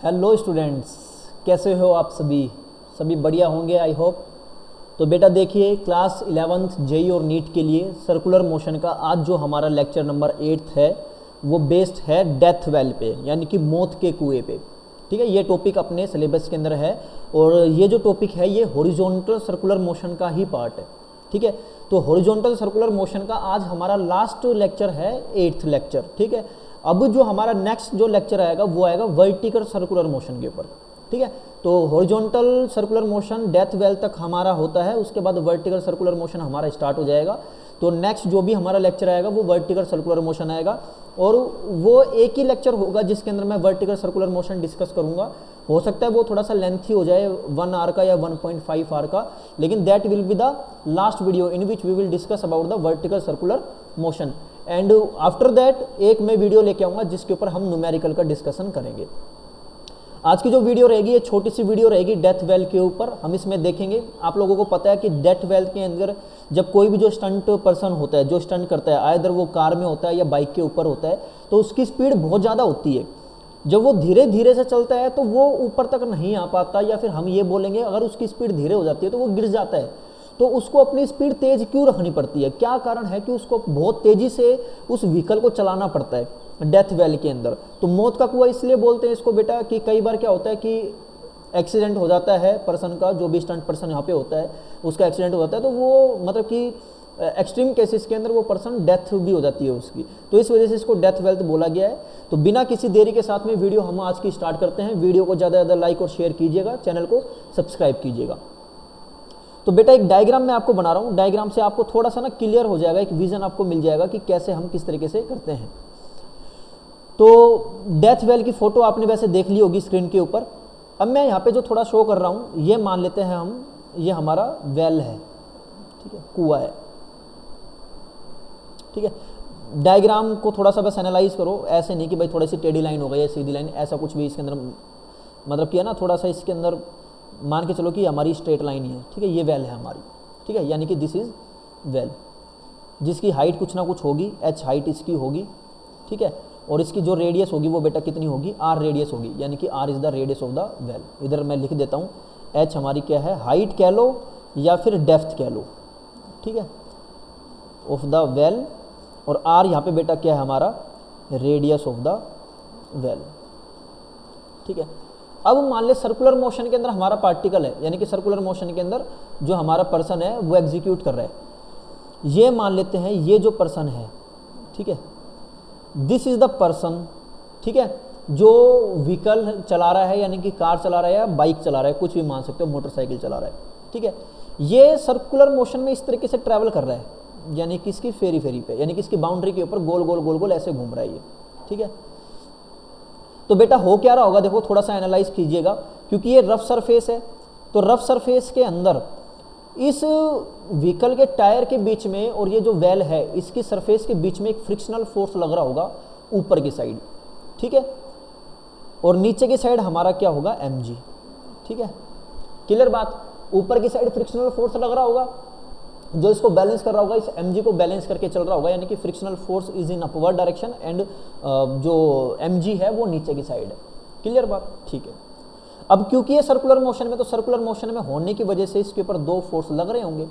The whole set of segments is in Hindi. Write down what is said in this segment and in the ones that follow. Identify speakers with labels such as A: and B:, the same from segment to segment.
A: हेलो स्टूडेंट्स, कैसे हो आप सभी बढ़िया होंगे आई होप। तो बेटा देखिए, क्लास 11th जेई और नीट के लिए सर्कुलर मोशन का आज जो हमारा लेक्चर नंबर 8 है वो बेस्ड है डेथ वेल पे, यानी कि मौत के कुएं पे। ठीक है, ये टॉपिक अपने सिलेबस के अंदर है और ये जो टॉपिक है ये हॉरिजॉन्टल सर्कुलर मोशन का ही पार्ट है। ठीक है, तो हॉरिजॉन्टल सर्कुलर मोशन का आज हमारा लास्ट लेक्चर है, 8th लेक्चर। ठीक है, अब जो हमारा नेक्स्ट जो लेक्चर आएगा वो आएगा वर्टिकल सर्कुलर मोशन के ऊपर। ठीक है, तो horizontal circular motion death well तक हमारा होता है, उसके बाद वर्टिकल सर्कुलर मोशन हमारा स्टार्ट हो जाएगा। तो नेक्स्ट जो भी हमारा लेक्चर आएगा वो वर्टिकल सर्कुलर मोशन आएगा और वो एक ही लेक्चर होगा जिसके अंदर मैं वर्टिकल सर्कुलर मोशन डिस्कस करूंगा। हो सकता है वो थोड़ा सा लेंथी हो जाए, 1 आवर का या 1.5 आवर का, लेकिन that will be the last video in which we will discuss about the vertical circular motion. And after that एक मैं वीडियो लेके आऊँगा जिसके ऊपर हम न्यूमेरिकल का डिस्कशन करेंगे। आज की जो वीडियो रहेगी ये छोटी सी वीडियो रहेगी डेथ वेल के ऊपर। हम इसमें देखेंगे, आप लोगों को पता है कि डेथ वेल के अंदर जब कोई भी जो स्टंट पर्सन होता है, जो स्टंट करता है, आइदर वो कार में होता है या बाइक के ऊपर होता है, तो उसकी स्पीड बहुत ज़्यादा होती है। जब वो धीरे धीरे से चलता है तो वो ऊपर तक नहीं आ पाता, या फिर हम ये बोलेंगे अगर उसकी स्पीड धीरे हो जाती है तो वो गिर जाता है। तो उसको अपनी स्पीड तेज क्यों रखनी पड़ती है? क्या कारण है कि उसको बहुत तेजी से उस व्हीकल को चलाना पड़ता है डेथ वेल के अंदर? तो मौत का कुआं इसलिए बोलते हैं इसको बेटा कि कई बार क्या होता है कि एक्सीडेंट हो जाता है पर्सन का, जो भी स्टंट पर्सन यहाँ पे होता है उसका एक्सीडेंट हो जाता है, तो वो मतलब कि एक्सट्रीम केसेस के अंदर वो पर्सन डेथ भी हो जाती है उसकी, तो इस वजह से इसको डेथ वेल्थ बोला गया है। तो बिना किसी देरी के साथ में वीडियो हम आज की स्टार्ट करते हैं। वीडियो को ज़्यादा ज़्यादा लाइक और शेयर कीजिएगा, चैनल को सब्सक्राइब कीजिएगा। तो बेटा एक डायग्राम मैं आपको बना रहा हूँ, डायग्राम से आपको थोड़ा सा ना क्लियर हो जाएगा, एक विजन आपको मिल जाएगा कि कैसे हम किस तरीके से करते हैं। तो डेथ वेल की फ़ोटो आपने वैसे देख ली होगी स्क्रीन के ऊपर। अब मैं यहाँ पे जो थोड़ा शो कर रहा हूँ ये मान लेते हैं हम, ये हमारा वेल है, ठीक है, कुआं है। ठीक है, डायग्राम को थोड़ा सा बस एनालाइज करो, ऐसे नहीं कि भाई थोड़ी सी टेढ़ी लाइन हो गई या सीधी लाइन, ऐसा कुछ भी इसके अंदर मतलब किया ना, थोड़ा सा इसके अंदर मान के चलो कि हमारी स्ट्रेट लाइन ही है। ठीक है, ये वेल है हमारी। ठीक है, यानी कि दिस इज वेल, जिसकी हाइट कुछ ना कुछ होगी, h हाइट इसकी होगी। ठीक है, और इसकी जो रेडियस होगी वो बेटा कितनी होगी, r रेडियस होगी, यानी कि r is the radius of the well. इधर मैं लिख देता हूँ, h हमारी क्या है, हाइट कह लो या फिर डेप्थ कह लो, ठीक है, ऑफ द वेल, और r यहाँ पे बेटा क्या है हमारा, रेडियस ऑफ द वेल। ठीक है, अब मान ले सर्कुलर मोशन के अंदर हमारा पार्टिकल है, यानी कि सर्कुलर मोशन के अंदर जो हमारा पर्सन है वो एग्जीक्यूट कर रहा है। ये मान लेते हैं ये जो पर्सन है, ठीक है, दिस इज द पर्सन। ठीक है, जो व्हीकल चला रहा है, यानी कि कार चला रहा है या बाइक चला रहा है, कुछ भी मान सकते हो, मोटरसाइकिल चला रहा है। ठीक है, ये सर्कुलर मोशन में इस तरीके से ट्रैवल कर रहा है, यानी कि इसकी फेरी पे, यानी कि इसकी बाउंड्री के ऊपर गोल गोल गोल गोल ऐसे घूम रहा है ये। ठीक है, तो बेटा हो क्या रहा होगा, देखो थोड़ा सा एनालाइज कीजिएगा, क्योंकि ये रफ सरफेस है। तो रफ सरफेस के अंदर इस व्हीकल के टायर के बीच में और ये जो वेल है इसकी सरफेस के बीच में एक फ्रिक्शनल फोर्स लग रहा होगा ऊपर की साइड। ठीक है, और नीचे की साइड हमारा क्या होगा, mg। ठीक है, क्लियर बात। ऊपर की साइड फ्रिक्शनल फोर्स लग रहा होगा, जो इसको बैलेंस कर रहा होगा, इस mg को बैलेंस करके चल रहा होगा, यानी कि frictional force is in upward direction and जो mg है वो नीचे की साइड है। क्लियर बात, ठीक है। अब क्योंकि ये सर्कुलर मोशन में, तो सर्कुलर मोशन में होने की वजह से इसके ऊपर दो फोर्स लग रहे होंगे,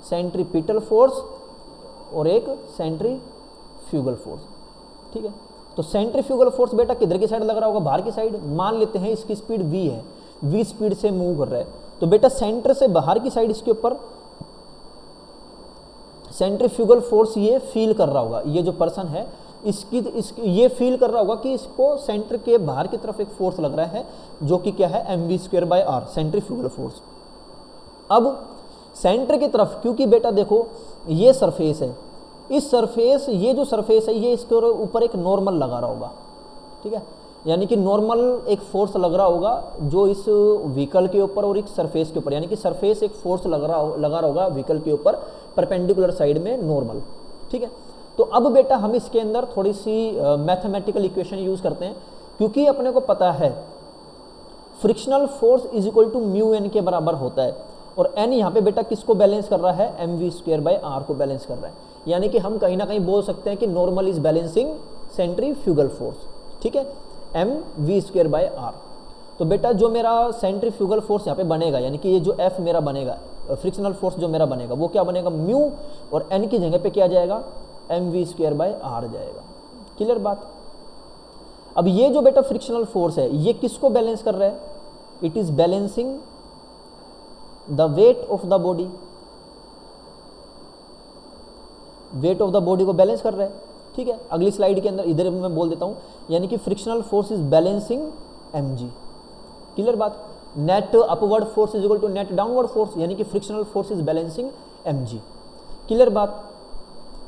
A: सेंट्रीपिटल फोर्स और एक सेंट्रीफ्यूगल फोर्स। ठीक है, तो सेंट्रीफ्यूगल फोर्स बेटा किधर की साइड लग रहा होगा, बाहर की साइड। मान लेते हैं इसकी स्पीड v है, v स्पीड से मूव कर रहा है, तो बेटा सेंटर से बाहर की साइड इसके ऊपर सेंट्रीफ्यूगल फोर्स ये फील कर रहा होगा, ये जो पर्सन है इसकी ये फील कर रहा होगा कि इसको सेंटर के बाहर की तरफ एक फोर्स लग रहा है, जो कि क्या है, mv²/r, सेंट्रीफ्यूगल फोर्स। अब सेंटर की तरफ, क्योंकि बेटा देखो ये सरफेस है, इस सरफेस, ये जो सरफेस है ये इसके ऊपर एक नॉर्मल लगा रहा होगा। ठीक है, यानी कि नॉर्मल एक फोर्स लग रहा होगा जो इस व्हीकल के ऊपर और एक सरफेस के ऊपर, यानी कि सरफेस एक फोर्स लगा रहा होगा व्हीकल के ऊपर परपेंडिकुलर साइड में नॉर्मल। ठीक है, तो अब बेटा हम इसके अंदर थोड़ी सी मैथमेटिकल इक्वेशन यूज करते हैं, क्योंकि अपने को पता है frictional force is equal to mu N के बराबर होता है, और एन यहाँ पे बेटा किसको बैलेंस कर रहा है, mv²/r को बैलेंस कर रहा है, यानी कि हम कहीं ना कहीं बोल सकते हैं कि normal is balancing centrifugal force. ठीक है, mv²/r। तो बेटा जो मेरा सेंट्रीफ्यूगल फोर्स यहाँ पे बनेगा, यानी कि ये जो F मेरा बनेगा, फ्रिक्शनल फोर्स जो मेरा बनेगा वो क्या बनेगा, म्यू, और N की जगह पे क्या जाएगा, mv²/r जाएगा। क्लियर बात। अब ये जो बेटा फ्रिक्शनल फोर्स है ये किसको बैलेंस कर रहा है, it is balancing the weight of the body, weight of the body को बैलेंस कर रहा है। ठीक है, अगली स्लाइड के अंदर इधर मैं बोल देता हूं, यानी कि frictional force is balancing mg। Clear बात। Net upward force is equal to net downward force, यानी कि frictional force is balancing mg। Clear बात।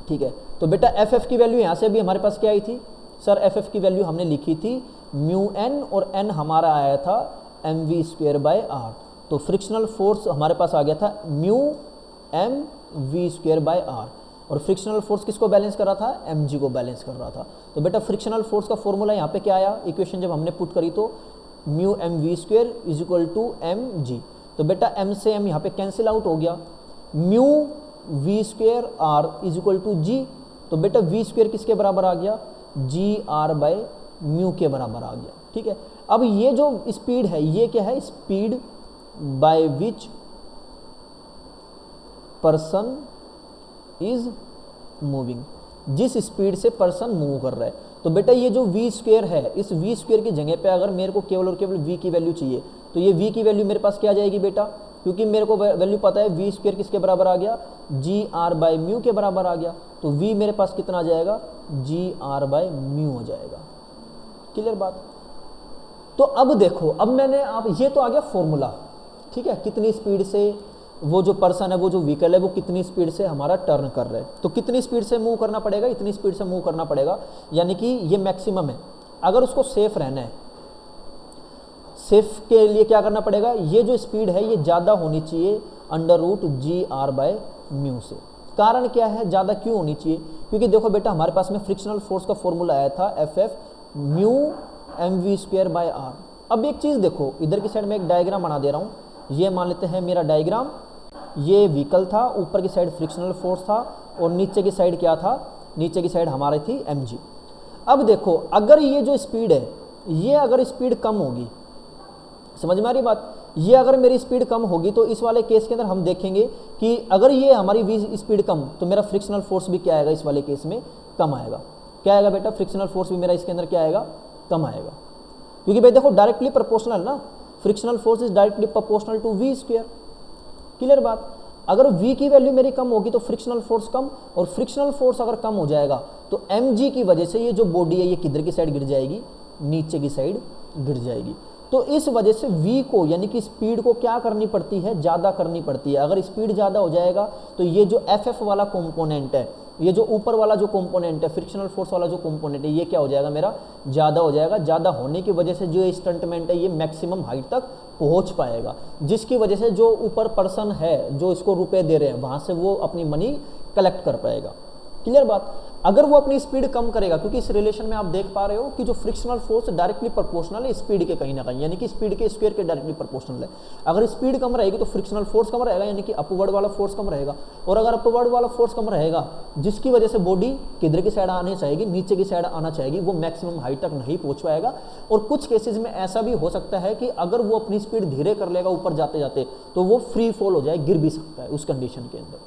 A: ठीक है, तो बेटा एफ की वैल्यू यहाँ से अभी हमारे पास क्या आई थी सर, एफ की वैल्यू हमने लिखी थी म्यू एन, और एन हमारा आया था mv²/r। तो फ्रिक्शनल फोर्स हमारे पास आ गया था म्यू mv²/r, और फ्रिक्शनल फोर्स किसको बैलेंस कर रहा था, mg को बैलेंस कर रहा था। तो बेटा फ्रिक्शनल फोर्स का फॉर्मूला यहाँ पे क्या आया, इक्वेशन जब हमने पुट करी तो mu mv² is equal to mg। तो बेटा m से m यहाँ पे कैंसिल आउट हो गया, mu v²r is equal to g। तो बेटा v² किसके बराबर आ गया, gr/म्यू के बराबर आ गया। ठीक है, अब ये जो स्पीड है ये क्या है, speed by which person is moving, जिस स्पीड से पर्सन मूव कर रहा है। तो बेटा ये जो v² है, इस v² की जगह पे अगर मेरे को केवल और केवल v की वैल्यू चाहिए तो ये v की वैल्यू मेरे पास क्या आ जाएगी बेटा, क्योंकि मेरे को वैल्यू पता है v² किसके बराबर आ गया, gr/म्यू के बराबर आ गया। तो v मेरे पास कितना आ जाएगा, gr/म्यू हो जाएगा। क्लियर बात। तो अब देखो, अब मैंने आप ये तो आ गया फॉर्मूला, ठीक है, कितनी स्पीड से वो जो पर्सन है, वो जो व्हीकल है, वो कितनी स्पीड से हमारा टर्न कर रहा है। तो कितनी स्पीड से मूव करना पड़ेगा, इतनी स्पीड से मूव करना पड़ेगा, यानी कि ये मैक्सिमम है। अगर उसको सेफ रहना है, सेफ के लिए क्या करना पड़ेगा, ये जो स्पीड है ये ज़्यादा होनी चाहिए √gr/म्यू से। कारण क्या है, ज़्यादा क्यों होनी चाहिए, क्योंकि देखो बेटा हमारे पास में फ्रिक्शनल फोर्स का फॉर्मूला आया था FF म्यू mv²/r। अब एक चीज़ देखो, इधर की साइड में एक डायग्राम बना दे रहा हूँ, ये मान लेते हैं मेरा डायग्राम, ये व्हीकल था, ऊपर की साइड फ्रिक्शनल फोर्स था, और नीचे की साइड क्या था, नीचे की साइड हमारी थी mg। अब देखो अगर ये जो स्पीड है, ये अगर स्पीड कम होगी, समझ में आ रही बात, ये अगर मेरी स्पीड कम होगी तो इस वाले केस के अंदर हम देखेंगे कि अगर ये हमारी v स्पीड कम, तो मेरा फ्रिक्शनल फोर्स भी क्या आएगा, इस वाले केस में कम आएगा। क्या आएगा बेटा, फ्रिक्शनल फोर्स भी मेरा इसके अंदर क्या आएगा, कम आएगा, क्योंकि भाई देखो डायरेक्टली प्रोपोर्शनल ना, frictional force is directly proportional to v²। Clear बात। अगर v की वैल्यू मेरी कम होगी तो फ्रिक्शनल फोर्स कम, और फ्रिक्शनल फोर्स अगर कम हो जाएगा तो mg की वजह से ये जो बॉडी है ये किधर की साइड गिर जाएगी, नीचे की साइड गिर जाएगी। तो इस वजह से v को, यानी कि स्पीड को क्या करनी पड़ती है, ज़्यादा करनी पड़ती है। अगर स्पीड ज़्यादा हो जाएगा तो ये जो FF वाला कंपोनेंट है, ये जो ऊपर वाला जो कंपोनेंट है, फ्रिक्शनल फोर्स वाला जो कंपोनेंट है, ये क्या हो जाएगा, मेरा ज़्यादा हो जाएगा। ज़्यादा होने की वजह से जो स्टंटमेंट है ये मैक्सिमम हाइट तक पहुंच पाएगा, जिसकी वजह से जो ऊपर पर्सन है जो इसको रुपए दे रहे हैं वहाँ से वो अपनी मनी कलेक्ट कर पाएगा। क्लियर बात। अगर वो अपनी स्पीड कम करेगा, क्योंकि इस रिलेशन में आप देख पा रहे हो कि जो फ्रिक्शनल फोर्स डायरेक्टली प्रोपोर्शनल है स्पीड के कहीं ना कहीं, यानी कि स्पीड के स्क्वायर के डायरेक्टली प्रोपोर्शनल है। अगर स्पीड कम रहेगी तो फ्रिक्शनल फोर्स कम रहेगा, यानी कि अपवर्ड वाला फोर्स कम रहेगा, और अगर अपवर्ड वाला फोर्स कम रहेगा जिसकी वजह से बॉडी किधर की साइड आनी चाहेगी, नीचे की साइड आना चाहेगी, वो मैक्सिमम हाइट तक नहीं पहुंच पाएगा। और कुछ केसेज में ऐसा भी हो सकता है कि अगर वो अपनी स्पीड धीरे कर लेगा ऊपर जाते जाते तो वो फ्री फॉल हो जाए, गिर भी सकता है उस कंडीशन के अंदर।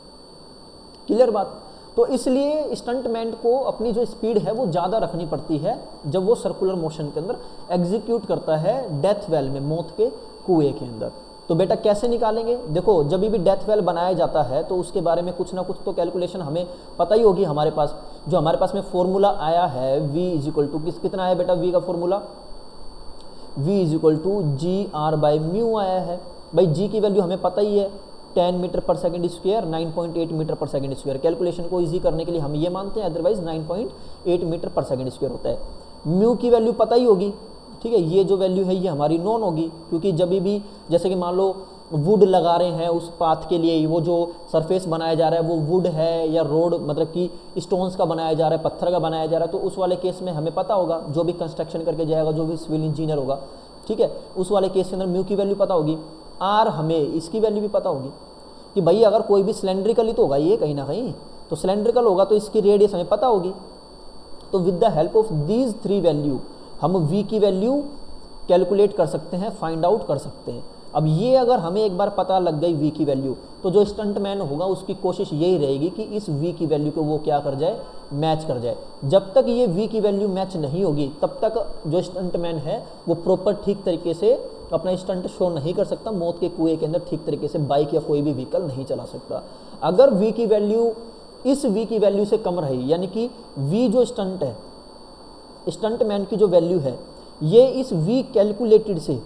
A: क्लियर बात। तो इसलिए स्टंटमैन को अपनी जो स्पीड है वो ज़्यादा रखनी पड़ती है जब वो सर्कुलर मोशन के अंदर एग्जीक्यूट करता है डेथ वेल में, मौत के कुएं के अंदर। तो बेटा कैसे निकालेंगे, देखो जब भी डेथ वेल बनाया जाता है तो उसके बारे में कुछ ना कुछ तो कैलकुलेशन हमें पता ही होगी। हमारे पास जो हमारे पास में फॉर्मूला आया है v इज इक्वल टू कितना है बेटा, v का formula v is equal to gr/म्यू आया है। भाई g की वैल्यू हमें पता ही है, 10 मीटर पर सेकंड स्क्वायर, 9.8 मीटर पर सेकंड स्क्वायर। कैलकुलेशन को इजी करने के लिए हम ये मानते हैं, अदरवाइज 9.8 मीटर पर सेकंड स्क्वायर होता है। म्यू की वैल्यू पता ही होगी, ठीक है, ये जो वैल्यू है ये हमारी नॉन होगी, क्योंकि जब भी जैसे कि मान लो वुड लगा रहे हैं उस पाथ के लिए, वो जो सरफेस बनाया जा रहा है वो वुड है या रोड मतलब कि स्टोन्स का बनाया जा रहा है, पत्थर का बनाया जा रहा है, तो उस वाले केस में हमें पता होगा, जो भी कंस्ट्रक्शन करके जाएगा, जो भी सिविल इंजीनियर होगा, ठीक है, उस वाले केस के अंदर म्यू की वैल्यू पता होगी। आर हमें इसकी वैल्यू भी पता होगी कि भाई अगर कोई भी सिलेंड्रिकली तो होगा ये कहीं ना कहीं, तो सिलेंड्रिकल होगा तो इसकी रेडियस हमें पता होगी। तो with the help of these 3 value हम v की वैल्यू कैलकुलेट कर सकते हैं, फाइंड आउट कर सकते हैं। अब ये अगर हमें एक बार पता लग गई v की वैल्यू, तो जो स्टंटमैन होगा उसकी कोशिश यही रहेगी कि इस v की वैल्यू को वो क्या कर जाए, मैच कर जाए। जब तक ये v की वैल्यू मैच नहीं होगी तब तक जो स्टंटमैन है वो प्रॉपर ठीक तरीके से अपना स्टंट शो नहीं कर सकता, मौत के कुएं के अंदर ठीक तरीके से बाइक या कोई भी व्हीकल नहीं चला सकता। अगर v की वैल्यू इस v की वैल्यू से कम रही, यानी कि v जो स्टंट है, स्टंटमैन की जो वैल्यू है, ये इस v कैलकुलेटेड से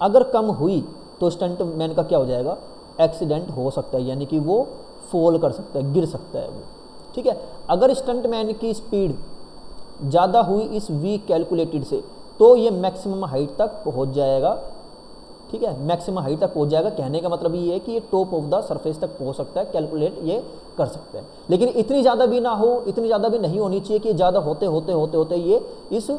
A: अगर कम हुई तो स्टंटमैन का क्या हो जाएगा, एक्सीडेंट हो सकता है, यानी कि वो फॉल कर सकता है, गिर सकता है वो। ठीक है, अगर स्टंटमैन की स्पीड ज़्यादा हुई इस v कैलकुलेटेड से तो ये मैक्सिमम हाइट तक पहुंच जाएगा। ठीक है, मैक्सिमम हाइट तक पहुंच जाएगा। कहने का मतलब ये है कि ये टॉप ऑफ द सरफेस तक पहुंच सकता है, कैलकुलेट ये कर सकते हैं। लेकिन इतनी ज़्यादा भी ना हो, इतनी ज़्यादा भी नहीं होनी चाहिए कि ज़्यादा होते होते होते होते ये इस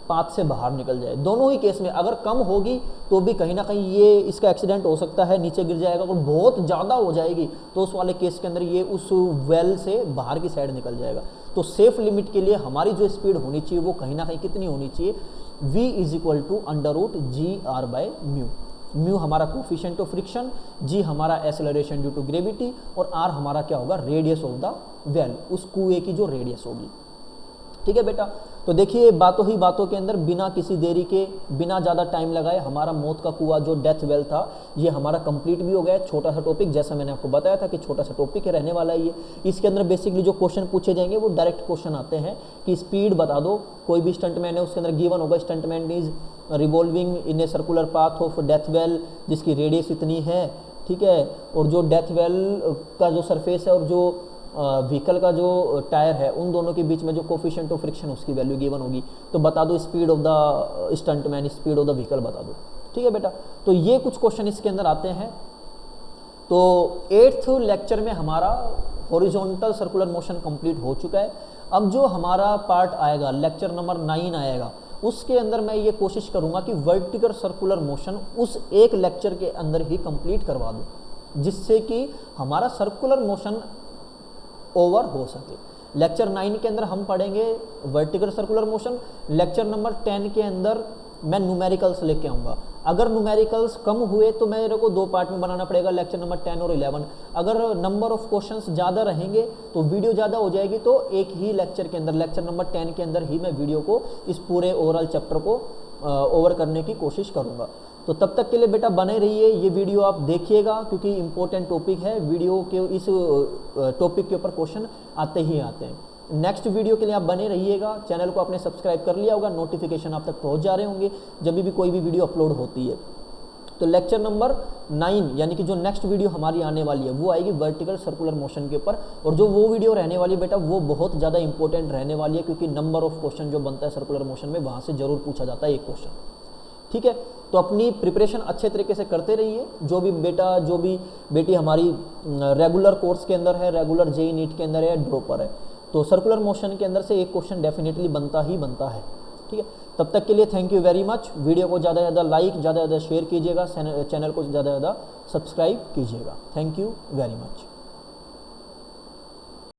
A: पाथ से बाहर निकल जाए। दोनों ही केस में अगर कम होगी तो भी कहीं ना कहीं ये इसका एक्सीडेंट हो सकता है, नीचे गिर जाएगा। और बहुत ज़्यादा हो जाएगी तो उस वाले केस के अंदर ये उस वेल से बाहर की साइड निकल जाएगा। तो सेफ लिमिट के लिए हमारी जो स्पीड होनी चाहिए वो कहीं ना कहीं कितनी होनी चाहिए, v is equal to √g/μ। Mu हमारा कोफिशिएंट ऑफ फ्रिक्शन, g हमारा एक्सेलरेशन ड्यू टू ग्रेविटी, और r हमारा क्या होगा, रेडियस ऑफ द वेल, उस कुएं की जो रेडियस होगी। ठीक है बेटा, तो देखिए बातों ही बातों के अंदर बिना किसी देरी के, बिना ज़्यादा टाइम लगाए हमारा मौत का कुआं जो डेथ वेल था ये हमारा कंप्लीट भी हो गया। छोटा सा टॉपिक, जैसा मैंने आपको बताया था कि छोटा सा टॉपिक रहने वाला है ये। इसके अंदर बेसिकली जो क्वेश्चन पूछे जाएंगे वो डायरेक्ट क्वेश्चन आते हैं कि स्पीड बता दो। कोई भी स्टंटमैन है उसके अंदर गिवन होगा, stuntman is revolving in a circular path of death well जिसकी रेडियस इतनी है। ठीक है, और जो डेथ वेल का जो सरफेस है और जो व्हीकल का जो टायर है उन दोनों के बीच में जो कोफिशिएंट ऑफ फ्रिक्शन उसकी वैल्यू गिवन होगी। तो बता दो speed of the stuntman, speed of the vehicle बता दो। ठीक है बेटा, तो ये कुछ क्वेश्चन इसके अंदर आते हैं। तो 8th लेक्चर में हमारा हॉरिजॉन्टल सर्कुलर मोशन कंप्लीट हो चुका है। अब जो हमारा पार्ट आएगा, लेक्चर नंबर 9 आएगा, उसके अंदर मैं ये कोशिश करूँगा कि वर्टिकल सर्कुलर मोशन उस एक लेक्चर के अंदर ही कंप्लीट करवा दूँ, जिससे कि हमारा सर्कुलर मोशन ओवर हो सके। लेक्चर 9 के अंदर हम पढ़ेंगे vertical circular motion. Lecture number 10 के अंदर मैं न्यूमेरिकल्स लेके आऊँगा। अगर न्यूमेरिकल्स कम हुए तो मेरे को 2 पार्ट में बनाना पड़ेगा, लेक्चर नंबर 10 और 11। अगर नंबर ऑफ क्वेश्चंस ज़्यादा रहेंगे तो वीडियो ज़्यादा हो जाएगी, तो एक ही लेक्चर के अंदर, लेक्चर नंबर 10 के अंदर ही मैं वीडियो को, इस पूरे ओवरऑल चैप्टर को ओवर करने की कोशिश करूँगा। तो तब तक के लिए बेटा बने रहिए, ये वीडियो आप देखिएगा क्योंकि इम्पोर्टेंट टॉपिक है। वीडियो के इस टॉपिक के ऊपर क्वेश्चन आते ही आते हैं। नेक्स्ट वीडियो के लिए आप बने रहिएगा। चैनल को आपने सब्सक्राइब कर लिया होगा, नोटिफिकेशन आप तक पहुंच जा रहे होंगे जब भी कोई भी वीडियो अपलोड होती है। तो लेक्चर नंबर 9 यानी कि जो नेक्स्ट वीडियो हमारी आने वाली है वो आएगी वर्टिकल सर्कुलर मोशन के ऊपर। और जो वो वीडियो रहने वाली है बेटा वो बहुत ज़्यादा इंपॉर्टेंट रहने वाली है, क्योंकि नंबर ऑफ क्वेश्चन जो बनता है सर्कुलर मोशन में वहाँ से जरूर पूछा जाता है एक क्वेश्चन। ठीक है, तो अपनी प्रिपरेशन अच्छे तरीके से करते रहिए। जो भी बेटा, जो भी बेटी हमारी रेगुलर कोर्स के अंदर है, रेगुलर जेईई नीट के अंदर है, ड्रॉपर है, तो सर्कुलर मोशन के अंदर से एक क्वेश्चन डेफिनेटली बनता ही बनता है। ठीक है, तब तक के लिए thank you very much. Video को ज़्यादा से ज़्यादा लाइक, ज़्यादा से ज़्यादा शेयर कीजिएगा, चैनल को ज़्यादा से ज़्यादा सब्सक्राइब कीजिएगा। Thank you very much.